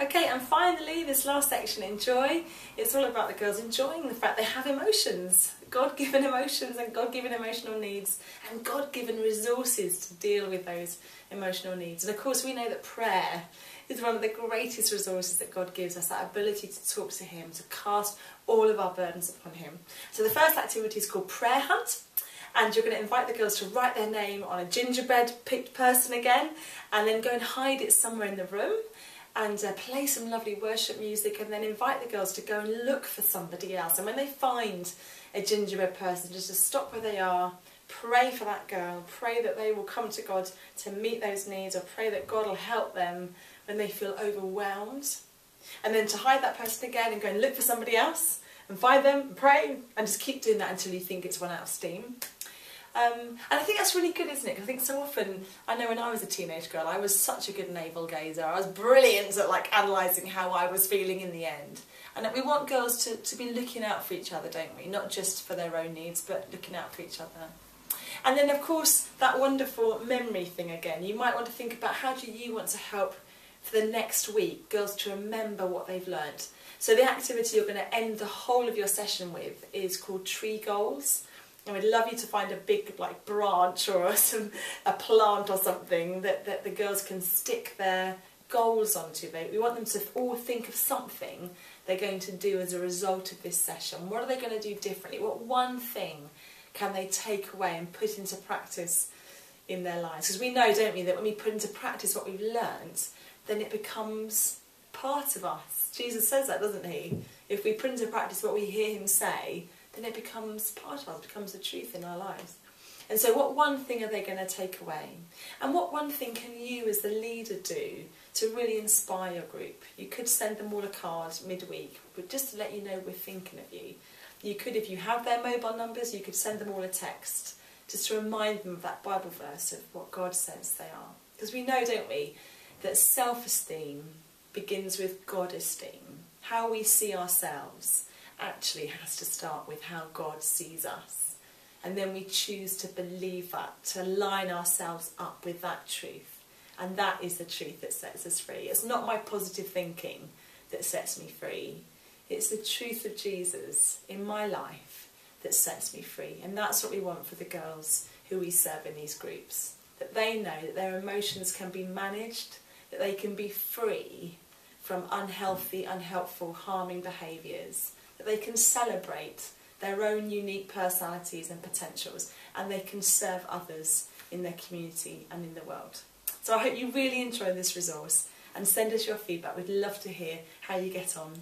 Okay, and finally, this last section, enjoy. It's all about the girls enjoying the fact they have emotions, God-given emotions and God-given emotional needs, and God-given resources to deal with those emotional needs. And of course, we know that prayer is one of the greatest resources that God gives us, that ability to talk to Him, to cast all of our burdens upon Him. So the first activity is called Prayer Hunt. And you're going to invite the girls to write their name on a gingerbread picked person again, and then go and hide it somewhere in the room, and play some lovely worship music, and then invite the girls to go and look for somebody else. And when they find a gingerbread person, just to stop where they are, pray for that girl, pray that they will come to God to meet those needs, or pray that God will help them when they feel overwhelmed. And then to hide that person again and go and look for somebody else and find them, and pray, and just keep doing that until you think it's run out of steam. And I think that's really good, isn't it? Because I think so often, I know when I was a teenage girl, I was such a good navel gazer. I was brilliant at like analysing how I was feeling in the end. And that we want girls to be looking out for each other, don't we? Not just for their own needs, but looking out for each other. And then of course, that wonderful memory thing again. You might want to think about, how do you want to help for the next week girls to remember what they've learnt? So the activity you're going to end the whole of your session with is called Tree Goals. And we'd love you to find a big like branch or a plant or something that the girls can stick their goals onto. We want them to all think of something they're going to do as a result of this session. What are they going to do differently? What one thing can they take away and put into practice in their lives? Because we know, don't we, that when we put into practice what we've learned, then it becomes part of us. Jesus says that, doesn't he? If we put into practice what we hear him say, then it becomes part of us, becomes the truth in our lives. And so what one thing are they going to take away? And what one thing can you as the leader do to really inspire your group? You could send them all a card midweek, but just to let you know we're thinking of you. You could, if you have their mobile numbers, you could send them all a text, just to remind them of that Bible verse of what God says they are. Because we know, don't we, that self-esteem begins with God-esteem. How we see ourselves actually has to start with how God sees us. And then we choose to believe that, to line ourselves up with that truth. And that is the truth that sets us free. It's not my positive thinking that sets me free. It's the truth of Jesus in my life that sets me free. And that's what we want for the girls who we serve in these groups. That they know that their emotions can be managed, that they can be free from unhealthy, unhelpful, harming behaviours, that they can celebrate their own unique personalities and potentials, and they can serve others in their community and in the world. So I hope you really enjoy this resource, and send us your feedback. We'd love to hear how you get on.